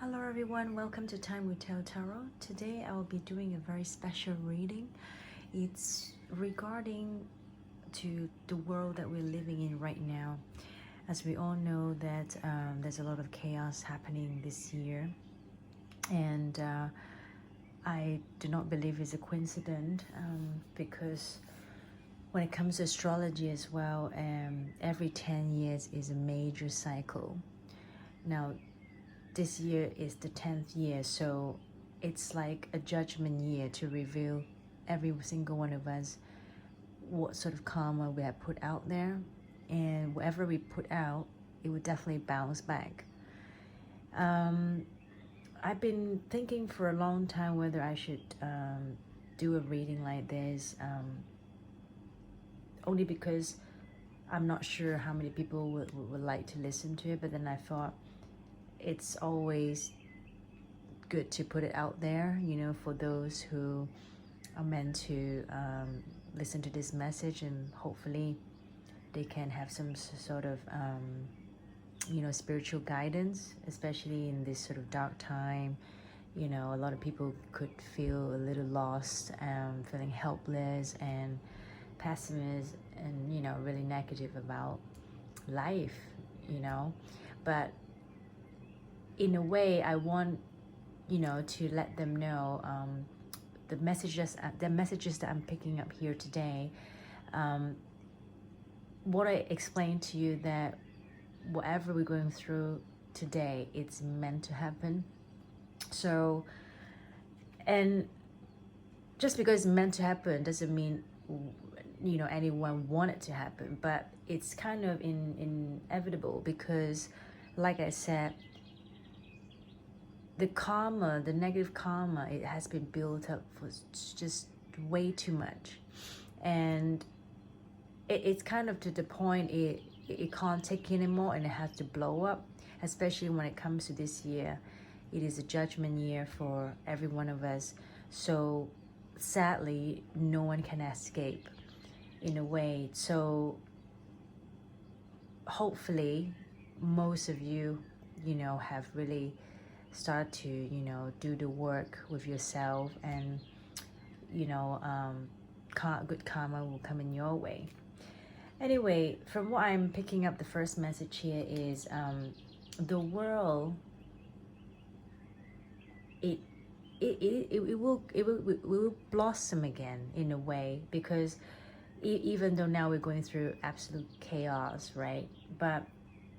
Hello everyone, welcome to Time with Tarot. Today I will be doing a very special reading. It's regarding to the world that we're living in right now. As we all know that there's a lot of chaos happening this year, and I do not believe it's a coincidence because when it comes to astrology as well, every 10 years is a major cycle. Now, this year is the 10th year, so it's like a judgment year to reveal every single one of us what sort of karma we have put out there, and whatever we put out, it would definitely bounce back. I've been thinking for a long time whether I should do a reading like this, only because I'm not sure how many people would like to listen to it, but then I thought it's always good to put it out there, for those who are meant to listen to this message, and hopefully they can have some sort of spiritual guidance, especially in this sort of dark time. A lot of people could feel a little lost, feeling helpless and pessimist, and really negative about life, but in a way I want to let them know the messages that I'm picking up here today. What I explained to you, that whatever we're going through today, it's meant to happen. So, and just because it's meant to happen doesn't mean anyone want it to happen, but it's kind of inevitable because, like I said, the karma, the negative karma, it has been built up for just way too much, and it's kind of to the point it can't take anymore, and it has to blow up. Especially when it comes to this year, it is a judgment year for every one of us. So sadly, no one can escape in a way. So hopefully, most of you, have really start to do the work with yourself, and good karma will come in your way. Anyway, from what I'm picking up, the first message here is the world, it will blossom again in a way, because even though now we're going through absolute chaos, right? But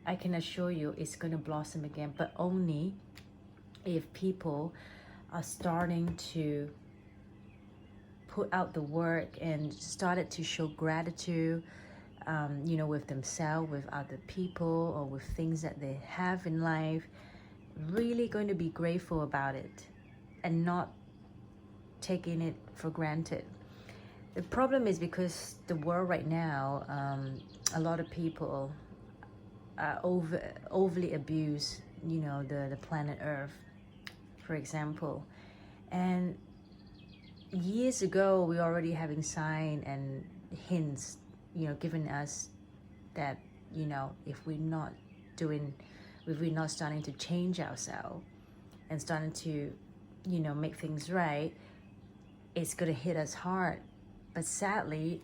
I can assure you it's going to blossom again, but only if people are starting to put out the work and started to show gratitude, with themselves, with other people, or with things that they have in life, really going to be grateful about it and not taking it for granted. The problem is because the world right now, a lot of people overly abuse, the planet Earth, for example. And years ago, we already having sign and hints, giving us that, if we're not starting to change ourselves and starting to, make things right, it's gonna hit us hard. But sadly,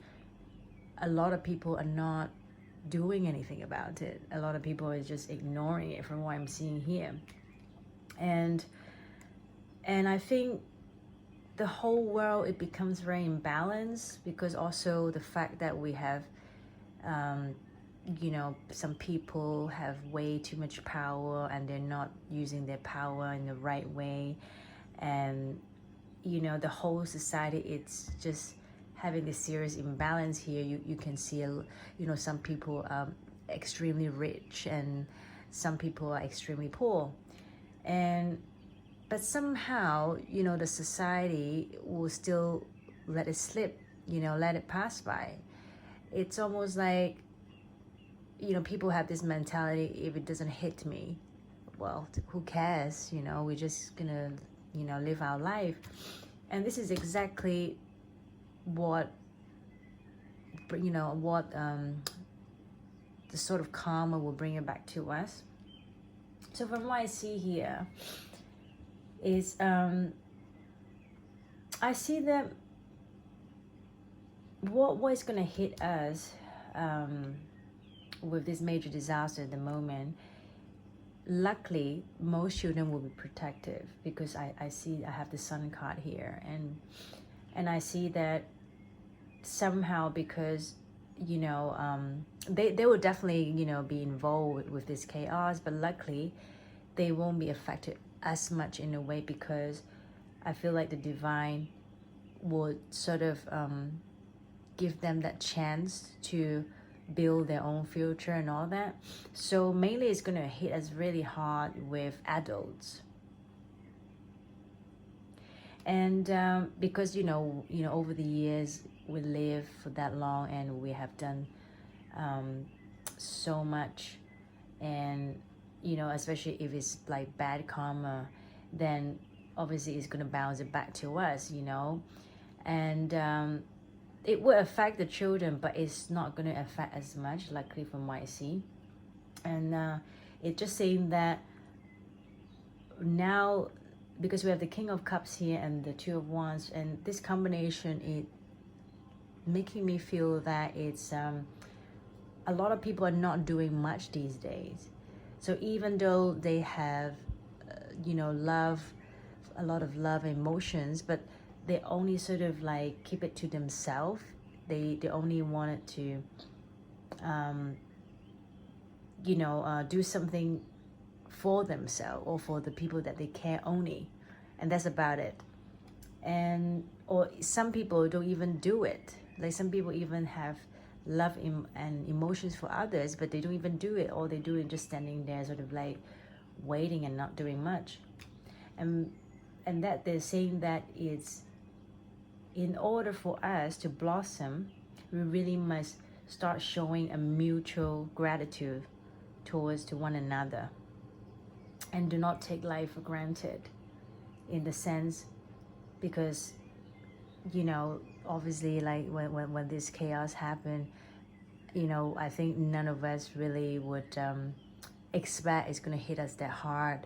a lot of people are not doing anything about it. A lot of people are just ignoring it, from what I'm seeing here. And I think the whole world, it becomes very imbalanced, because also the fact that we have some people have way too much power, and they're not using their power in the right way, and the whole society, it's just having this serious imbalance here. You can see some people are extremely rich, and some people are extremely poor, but somehow, the society will still let it slip, let it pass by. It's almost like, people have this mentality: if it doesn't hit me, well, who cares? We're just gonna, live our life. And this is exactly what, the sort of karma will bring it back to us. So from what I see here is I see that what is going to hit us with this major disaster at the moment. Luckily, most children will be protective, because I see I have the sun card here, and I see that somehow, because they will definitely be involved with this chaos, but luckily they won't be affected as much in a way, because I feel like the divine would sort of give them that chance to build their own future and all that. So mainly it's going to hit us really hard with adults, and because over the years we live for that long, and we have done so much, and especially if it's like bad karma, then obviously it's going to bounce it back to us, and it will affect the children, but it's not going to affect as much, luckily, from what I see. And it's just saying that now, because we have the King of Cups here and the Two of Wands, and this combination, it making me feel that it's a lot of people are not doing much these days. So even though they have love, a lot of love, emotions, but they only sort of like keep it to themselves. They only wanted to do something for themselves or for the people that they care only, and that's about it. And or some people don't even do it. Like some people even have love and emotions for others, but they don't even do it. All they do is just standing there sort of like waiting and not doing much. And that they're saying that it's, in order for us to blossom, we really must start showing a mutual gratitude towards to one another, and do not take life for granted, in the sense, because obviously, like when this chaos happened, I think none of us really would expect it's going to hit us that hard.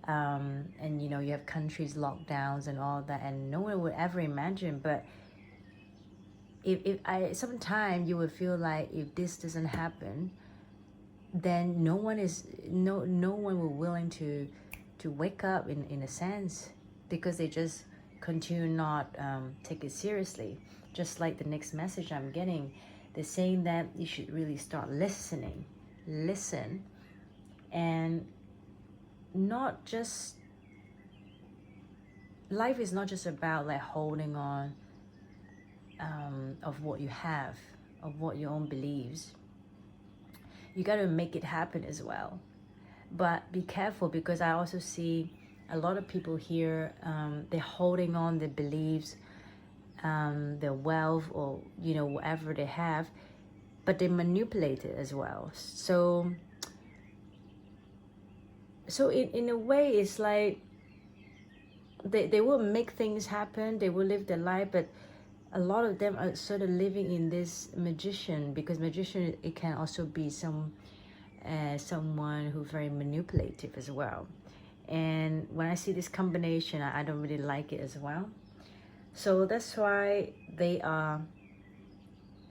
And you have countries lockdowns and all that, and no one would ever imagine. But if I sometimes you would feel like if this doesn't happen, then no one will willing to wake up in a sense, because they just continue not take it seriously. Just like the next message I'm getting, they're saying that you should really start listen, and not just, life is not just about like holding on of what you have, of what your own beliefs. You got to make it happen as well. But be careful, because I also see a lot of people here, they're holding on their beliefs, their wealth, or whatever they have, but they manipulate it as well. So in a way, it's like they will make things happen, they will live their life, but a lot of them are sort of living in this magician, because magician, it can also be someone who's very manipulative as well. And when I see this combination, I don't really like it as well. So that's why they are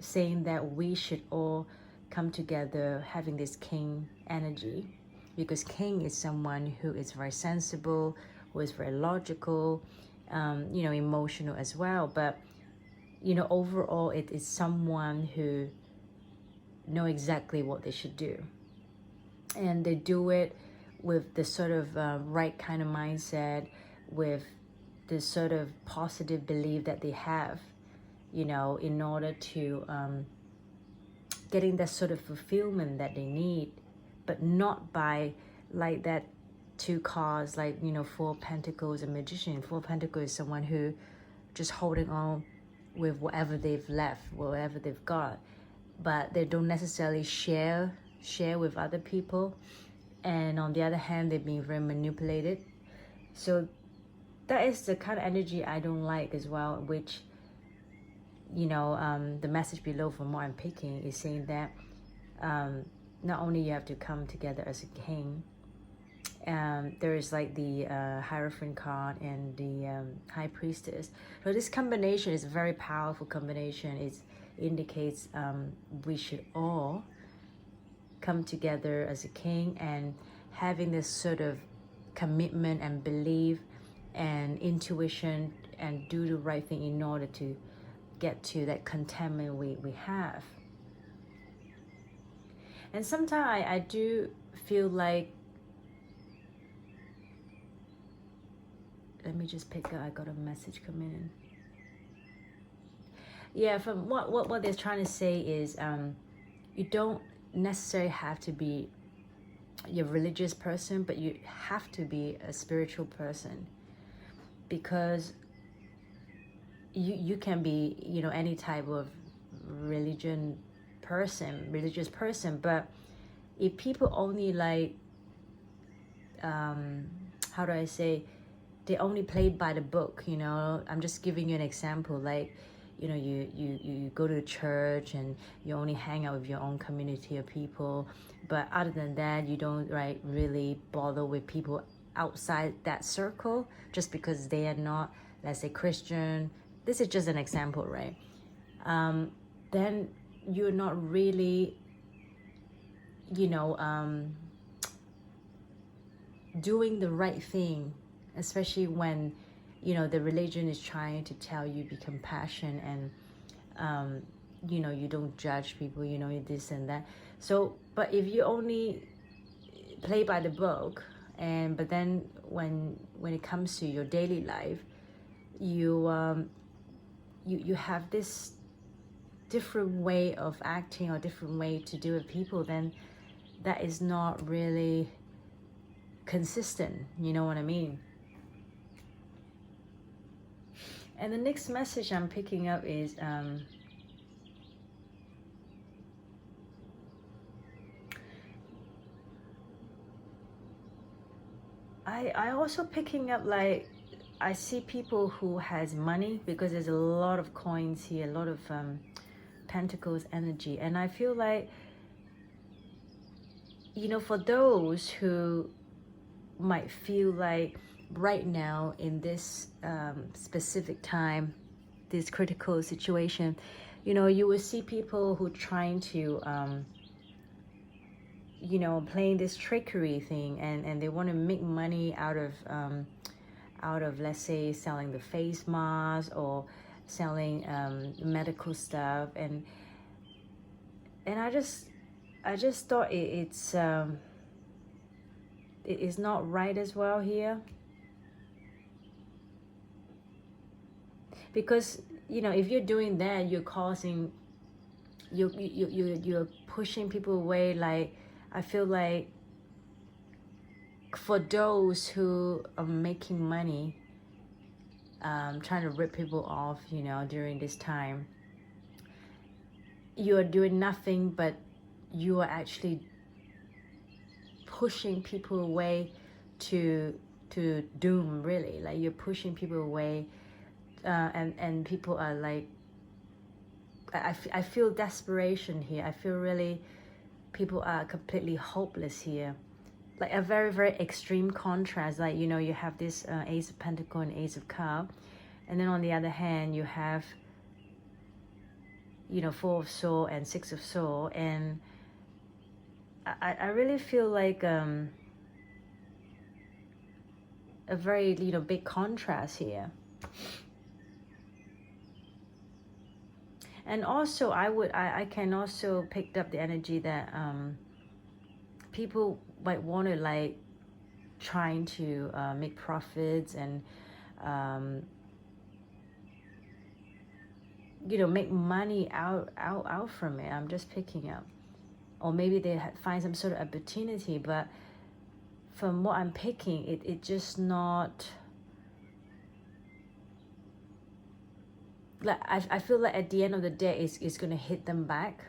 saying that we should all come together, having this king energy, because king is someone who is very sensible, who is very logical, emotional as well. But overall, it is someone who know exactly what they should do, and they do it with the sort of right kind of mindset, with the sort of positive belief that they have, in order to getting that sort of fulfillment that they need, but not by like that two cards, like Four Pentacles, a magician. Four Pentacles is someone who just holding on with whatever they've left, whatever they've got, but they don't necessarily share with other people. And on the other hand, they're being very manipulated. So that is the kind of energy I don't like as well, which the message below for more I'm picking is saying that not only you have to come together as a king, There is like the Hierophant card and the High Priestess. So this combination is a very powerful combination. It indicates we should all come together as a king and having this sort of commitment and belief and intuition and do the right thing in order to get to that contentment we have. And sometimes I do feel like, let me just pick up, I got a message coming in. Yeah, from what they're trying to say is you don't necessarily have to be a religious person, but you have to be a spiritual person, because you can be, you know, any type of religious person, but if people only like how do I say, they only play by the book, you know. I'm just giving you an example, like, you know, you go to church and you only hang out with your own community of people, but other than that you don't really bother with people outside that circle just because they are not, let's say, Christian. This is just an example, right? Then you're not really, you know, doing the right thing, especially when, you know, the religion is trying to tell you be compassionate and you know, you don't judge people, you know, this and that. So but if you only play by the book, and but then when it comes to your daily life, you have this different way of acting or different way to deal with people, then that is not really consistent, you know what I mean? And the next message I'm picking up is I also picking up, like, I see people who has money, because there's a lot of coins here, a lot of pentacles energy, and I feel like, you know, for those who might feel like right now in this specific time, this critical situation, you know, you will see people who trying to you know, playing this trickery thing, and they want to make money out of, let's say, selling the face mask or selling medical stuff, and I just thought it is not right as well here, because, you know, if you're doing that, you're causing, you're pushing people away. Like, I feel like for those who are making money, trying to rip people off, you know, during this time, you are doing nothing but you are actually pushing people away to doom, really. Like, you're pushing people away, and people are like, I feel desperation here. I feel really people are completely hopeless here. Like a very, very extreme contrast. Like, you know, you have this Ace of Pentacle and Ace of Cup, and then on the other hand you have, you know, Four of Swords and Six of Swords, and I really feel like a very, you know, big contrast here. And also I can also pick up the energy that people might want to, like, trying to make profits and you know, make money out from it. I'm just picking up, or maybe they find some sort of opportunity, but from what I'm picking, it just not, like, I feel like at the end of the day it's gonna hit them back,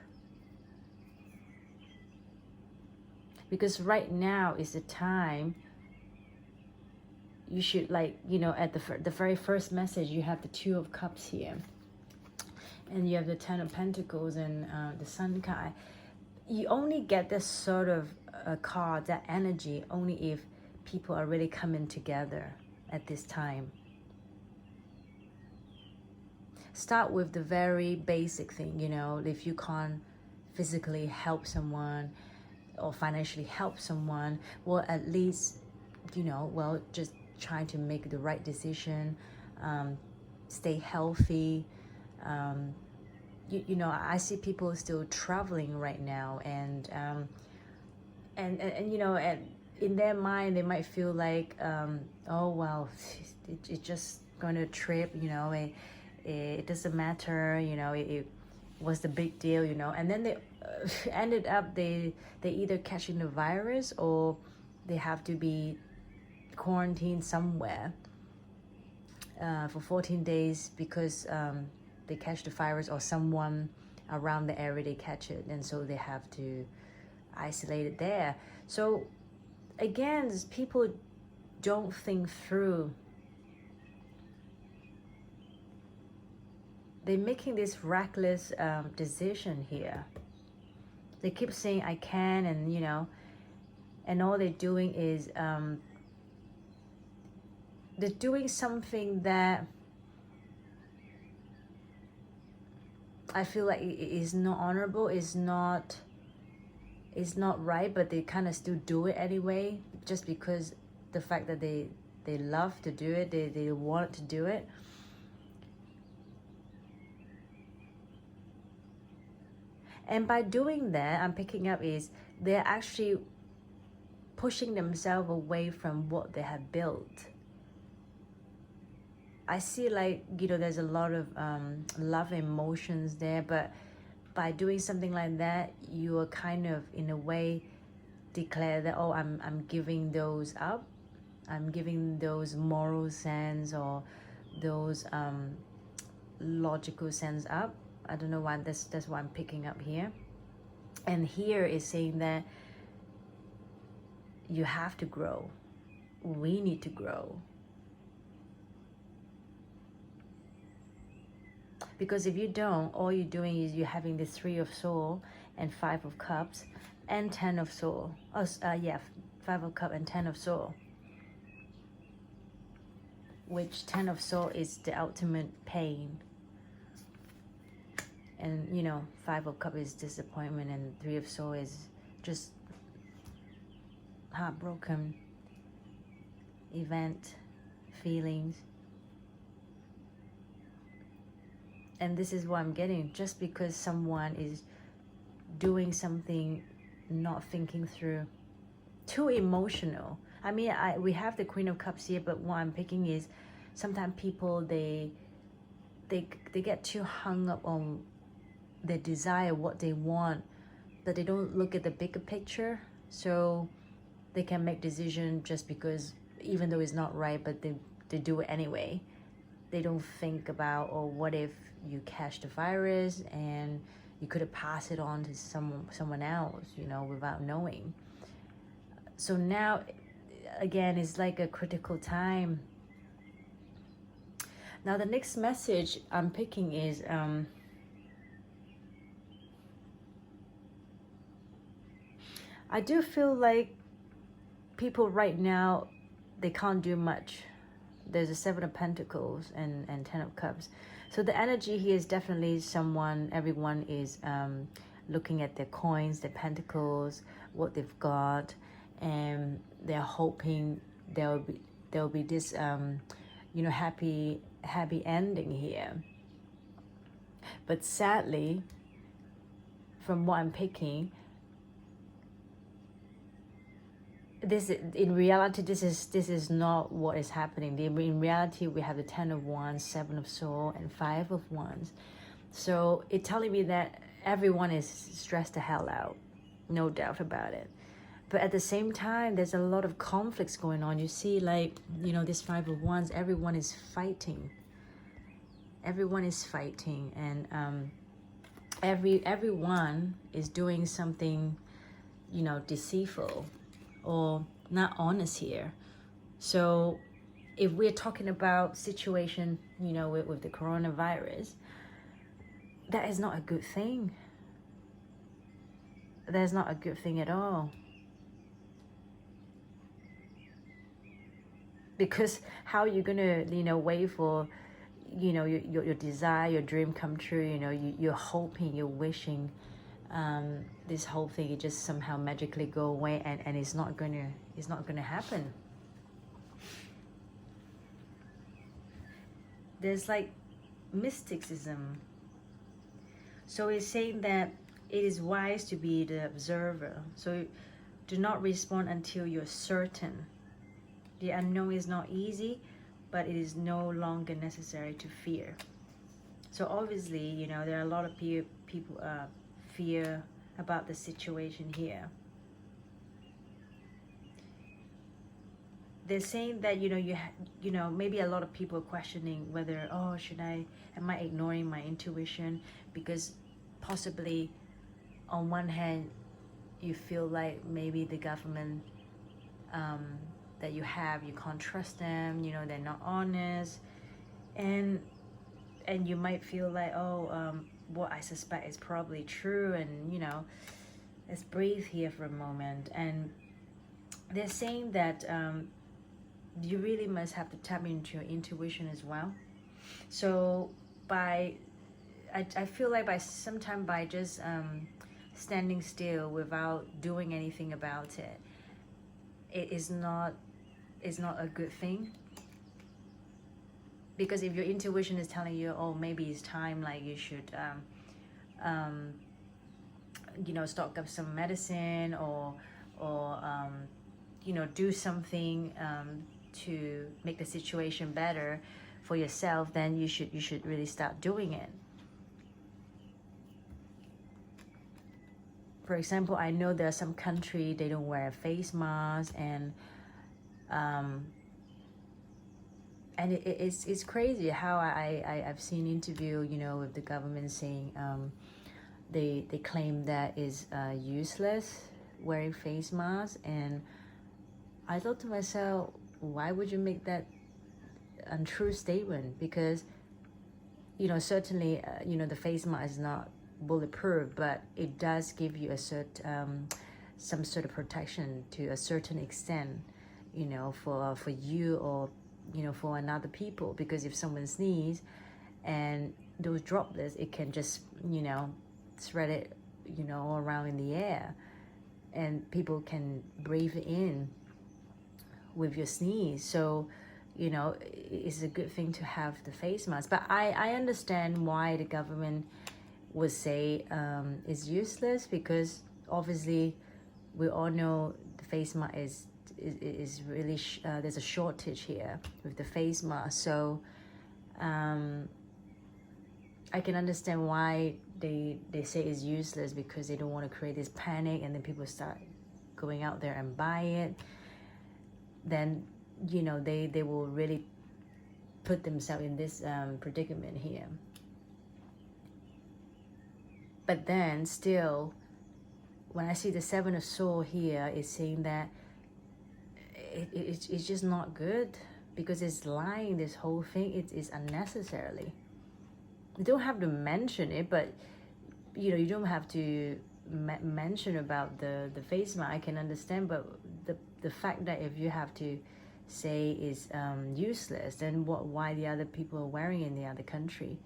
because right now is the time you should, like, you know, at the very first message you have the Two of Cups here, and you have the Ten of Pentacles and the Sun card. You only get this sort of card, that energy, only if people are really coming together at this time. Start with the very basic thing, you know, if you can't physically help someone or financially help someone, well, at least, you know, well, just trying to make the right decision, stay healthy. You know, I see people still traveling right now, and you know, and in their mind they might feel like, oh well, it's just going to trip, you know, it doesn't matter, you know, it was the big deal, you know, and then they ended up they either catching the virus or they have to be quarantined somewhere for 14 days because they catch the virus, or someone around the area they catch it, and so they have to isolate it there. So again, people don't think through. They're making this reckless decision here. They keep saying I can, and you know, and all they're doing is they're doing something that I feel like it is not honorable, is not right, but they kind of still do it anyway, just because the fact that they love to do it, they want to do it. And by doing that, I'm picking up is they're actually pushing themselves away from what they have built. I see, like, you know, there's a lot of love emotions there, but by doing something like that, you are kind of, in a way, declare that, oh, I'm giving those up. I'm giving those moral sense or those logical sense up. I don't know why, that's what I'm picking up here. And here is saying that you have to grow. We need to grow. Because if you don't, all you're doing is you're having the 3 of Swords and 5 of Cups and 10 of Swords. Oh, yeah, 5 of Cups and 10 of Swords. Which 10 of Swords is the ultimate pain. And, you know, 5 of Cups is disappointment, and 3 of Swords is just heartbroken event, feelings. And this is what I'm getting. Just because someone is doing something, not thinking through, too emotional. I mean, we have the Queen of Cups here, but what I'm picking is sometimes people, they get too hung up on their desire, what they want, but they don't look at the bigger picture. So they can make decision just because, even though it's not right, but they do it anyway. They don't think about, oh, what if you catch the virus and you could have passed it on to someone else, you know, without knowing. So now, again, it's like a critical time. Now the next message I'm picking is I do feel like people right now, they can't do much. There's a 7 of Pentacles and 10 of Cups. So the energy here is definitely everyone is looking at their coins, their pentacles, what they've got, and they're hoping there'll be this you know, happy ending here. But sadly, from what I'm picking, in reality, this is not what is happening. In reality, we have the 10 of Wands, 7 of Swords, and 5 of Wands. So it's telling me that everyone is stressed the hell out, no doubt about it. But at the same time, there's a lot of conflicts going on. You see, like, you know, this 5 of Wands, everyone is fighting. Everyone is fighting, and everyone is doing something, you know, deceitful or not honest here. So if we're talking about situation, you know, with the coronavirus, that is not a good thing. That is not a good thing at all. because how are you gonna, you know, wait for, you know, your desire, your dream come true? You know, you're hoping, you're wishing this whole thing it just somehow magically go away, and it's not gonna happen. There's like mysticism. So it's saying that it is wise to be the observer. So do not respond until you're certain. The unknown is not easy, but it is no longer necessary to fear. So obviously, you know, there are a lot of people fear about the situation here. They're saying that, you know, you know, maybe a lot of people are questioning whether, oh, am I ignoring my intuition? Because possibly on one hand you feel like maybe the government that you can't trust them, you know, they're not honest, and you might feel like, oh, what I suspect is probably true, and you know, let's breathe here for a moment. And they're saying that you really must have to tap into your intuition as well. So I feel like by just standing still without doing anything about it, it is not a good thing. Because if your intuition is telling you, oh, maybe it's time, like you should you know, stock up some medicine, or you know, do something to make the situation better for yourself, then you should really start doing it. For example, I know there are some country they don't wear face masks, and it's crazy how I've seen interview, you know, with the government saying they claim that is useless wearing face masks, and I thought to myself, why would you make that untrue statement? Because, you know, certainly you know, the face mask is not bulletproof, but it does give you a some sort of protection to a certain extent, you know, for you, or you know, for another people. Because if someone sneezes and those droplets, it can just, you know, spread it, you know, all around in the air, and people can breathe in with your sneeze. So, you know, it's a good thing to have the face mask. But I understand why the government would say it's useless, because obviously we all know the face mask is really there's a shortage here with the face mask. So I can understand why they say it's useless, because they don't want to create this panic, and then people start going out there and buy it. Then, you know, they will really put themselves in this predicament here. But then still, when I see the Seven of Swords here, it's saying that it's just not good, because it's lying. This whole thing, it is unnecessarily. You don't have to mention it, but you know, you don't have to mention about the face mask. I can understand, but the fact that if you have to say is useless, then why the other people are wearing it in the other country?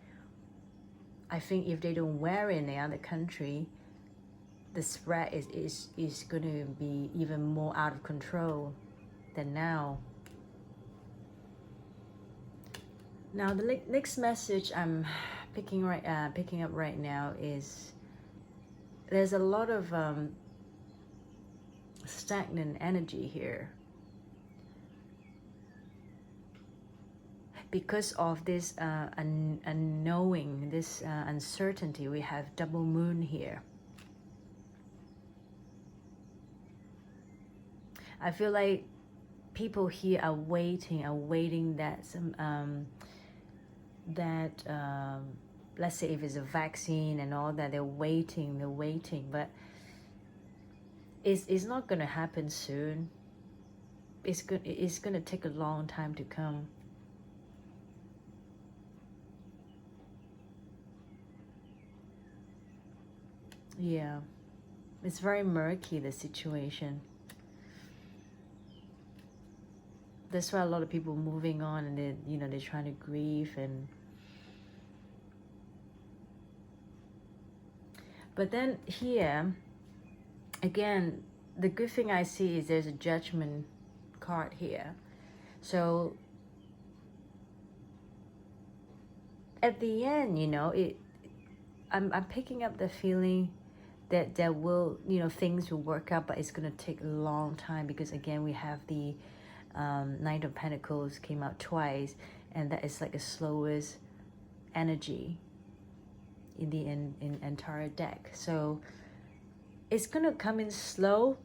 I think if they don't wear it in the other country, the spread is going to be even more out of control than now. Now the next message I'm picking up right now is there's a lot of stagnant energy here. Because of this unknowing, this uncertainty, we have double moon here. I feel like people here are waiting that some let's say if it's a vaccine and all that, they're waiting, but it's not gonna happen soon. It's gonna take a long time to come. Yeah, it's very murky, the situation. That's why a lot of people moving on, and they, you know, they're trying to grieve. And but then here again, the good thing I see is there's a judgment card here. So at the end, you know, I'm picking up the feeling that there will, you know, things will work out, but it's going to take a long time, because again, we have the Knight of Pentacles came out twice, and that is like the slowest energy in the entire deck. So it's going to come in slow.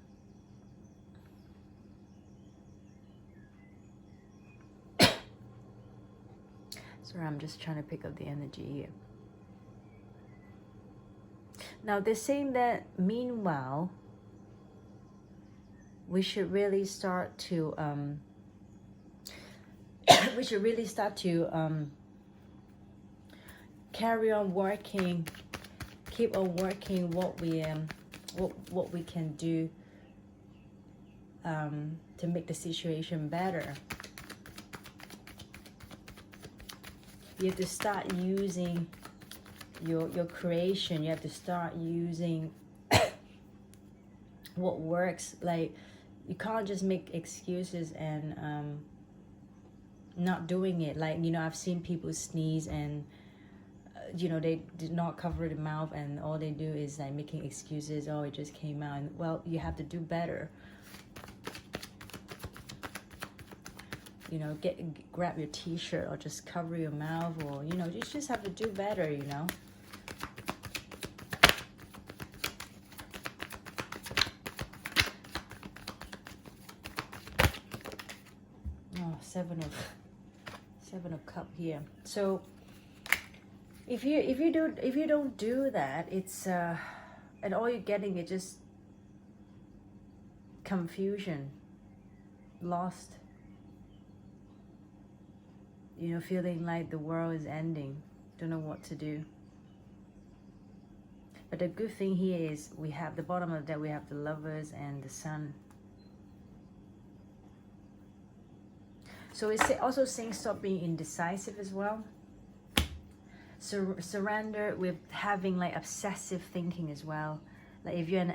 Sorry, I'm just trying to pick up the energy here. Now they're saying that meanwhile, we should really start to carry on working, keep on working what we can do to make the situation better. You have to start using your creation. You have to start using what works. Like, you can't just make excuses and not doing it. Like, you know, I've seen people sneeze and you know, they did not cover the mouth, and all they do is like making excuses. Oh, it just came out. And, well, you have to do better. You know, grab your t-shirt or just cover your mouth, or, you know, you just have to do better, you know. Oh, seven of cup here. So if you don't do that, it's and all you're getting is just confusion, lost. You know, feeling like the world is ending, don't know what to do. But the good thing here is we have the bottom of the deck, we have the Lovers and the Sun. So it's also saying stop being indecisive as well. So surrender with having like obsessive thinking as well. Like if you're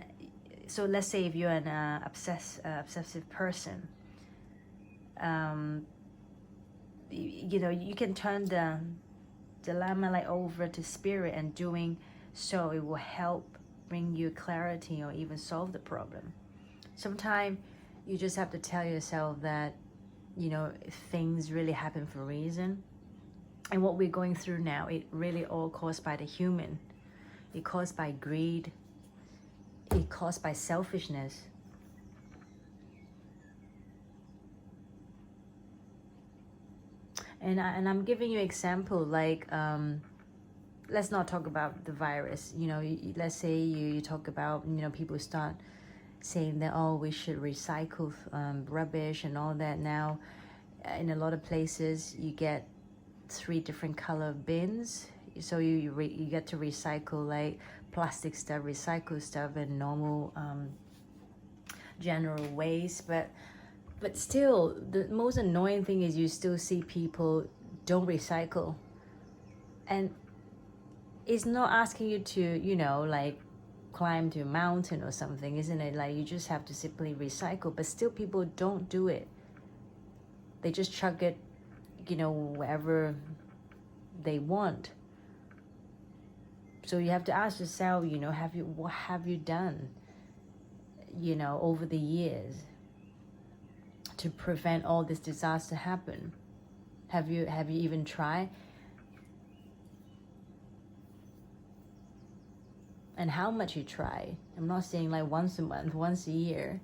so let's say if you're an obsessive person, you know, you can turn the dilemma like over to spirit, and doing so it will help bring you clarity or even solve the problem. Sometimes you just have to tell yourself that, you know, things really happen for a reason. And what we're going through now, it really all caused by the human. It caused by greed. It caused by selfishness. And I'm giving you example, like, let's not talk about the virus. You know, let's say you talk about, you know, people start saying that, oh, we should recycle rubbish and all that. Now, in a lot of places, you get 3 different color bins. So you get to recycle like plastic stuff, recycle stuff, and normal general waste. But still, the most annoying thing is you still see people don't recycle. And it's not asking you to, you know, like climb to a mountain or something, isn't it? Like, you just have to simply recycle. But still people don't do it. They just chuck it, you know, wherever they want. So you have to ask yourself, you know, what have you done, you know, over the years to prevent all this disaster happen? Have you even tried? And how much you try? I'm not saying like once a month, once a year.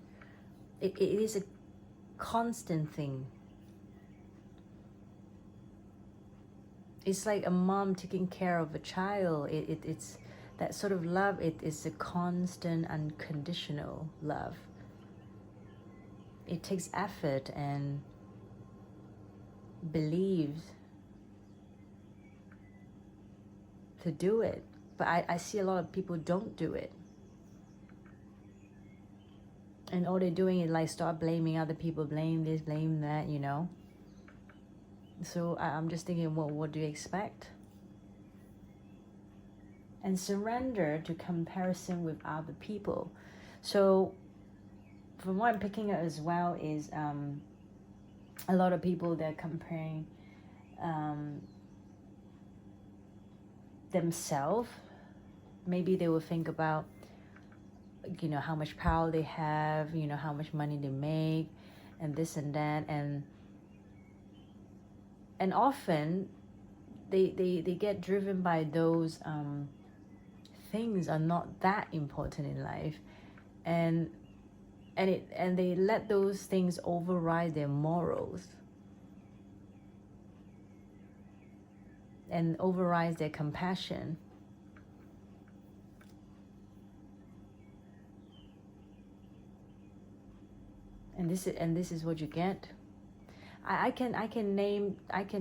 It is a constant thing. It's like a mom taking care of a child. It's that sort of love. It is a constant, unconditional love. It takes effort and beliefs to do it. But I see a lot of people don't do it. And all they're doing is like start blaming other people, blame this, blame that, you know. So I'm just thinking, well, what do you expect? And surrender to comparison with other people. So from what I'm picking up as well is a lot of people, they're comparing themselves. Maybe they will think about, you know, how much power they have, you know, how much money they make, and this and that, and often they get driven by those things are not that important in life, and they let those things override their morals and override their compassion. And this is what you get. I can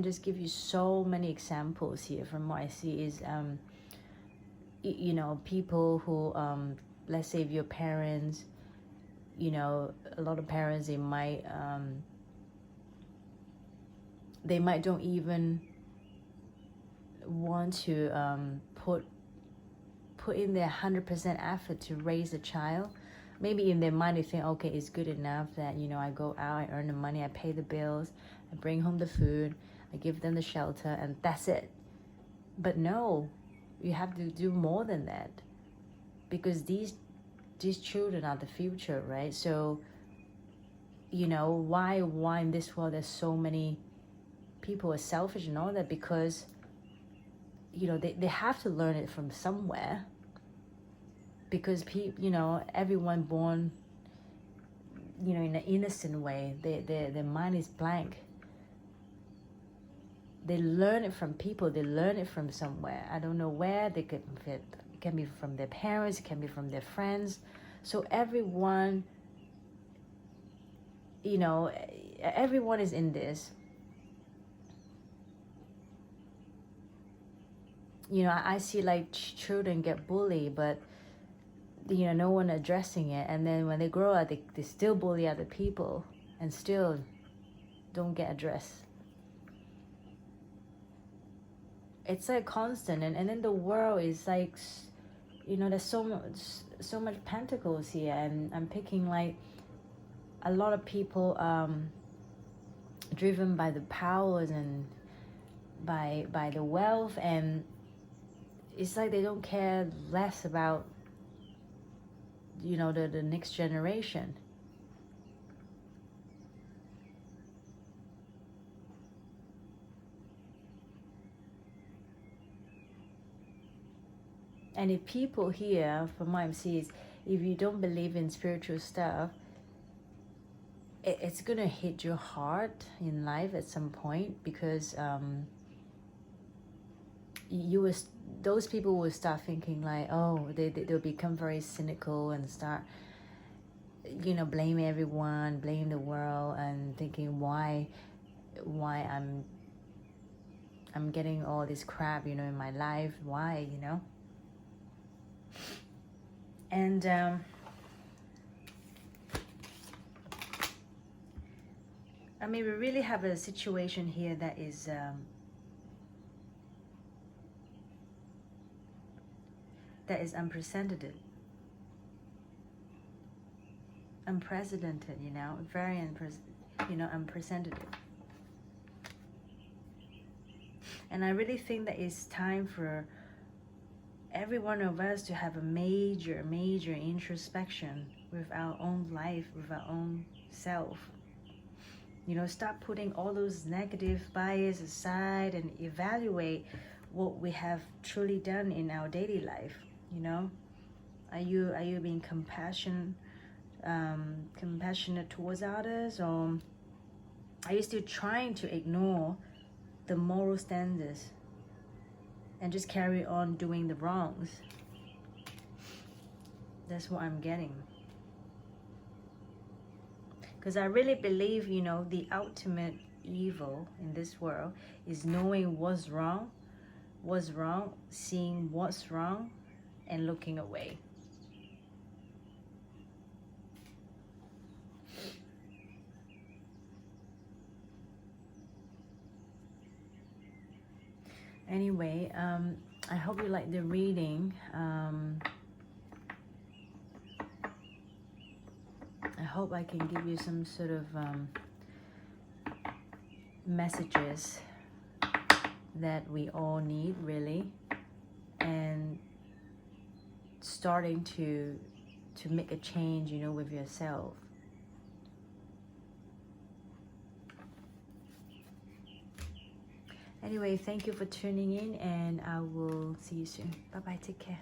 just give you so many examples here from what I see is you know, people who let's say if your parents, you know, a lot of parents, they might don't even want to put in their 100% effort to raise a child. Maybe in their mind they think, okay, it's good enough that, you know, I go out, I earn the money, I pay the bills, I bring home the food, I give them the shelter, and that's it. But no, you have to do more than that, because these children are the future, right? So, you know, why in this world there's so many people are selfish and all that? Because, you know, they have to learn it from somewhere. Because you know, everyone born, you know, in an innocent way, their mind is blank. They learn it from people, they learn it from somewhere. I don't know where. They could fit. It can be from their parents, it can be from their friends. So everyone, you know, everyone is in this. You know, I see like children get bullied, but, you know, no one addressing it. And then when they grow up, they still bully other people and still don't get addressed. It's like constant. And then the world is like, you know, there's so much pentacles here, and I'm picking like a lot of people driven by the powers and by the wealth, and it's like they don't care less about, you know, the next generation. And if people here, from what I'm seeing, is if you don't believe in spiritual stuff, it's gonna hit your heart in life at some point, because those people will start thinking like, oh, they'll become very cynical and start, you know, blame everyone, blame the world, and thinking why I'm getting all this crap, you know, in my life, why, you know. And I mean, we really have a situation here that is unprecedented, you know, very unprecedented. And I really think that it's time for every one of us to have a major introspection with our own life, with our own self. You know, stop putting all those negative bias aside and evaluate what we have truly done in our daily life. You know, are you being compassionate towards others, or are you still trying to ignore the moral standards and just carry on doing the wrongs? That's what I'm getting. Because I really believe, you know, the ultimate evil in this world is knowing what's wrong, seeing what's wrong, and looking away. Anyway, I hope you like the reading. I hope I can give you some sort of messages that we all need, really, and starting to make a change, you know, with yourself. Anyway, thank you for tuning in, and I will see you soon. Bye bye, take care.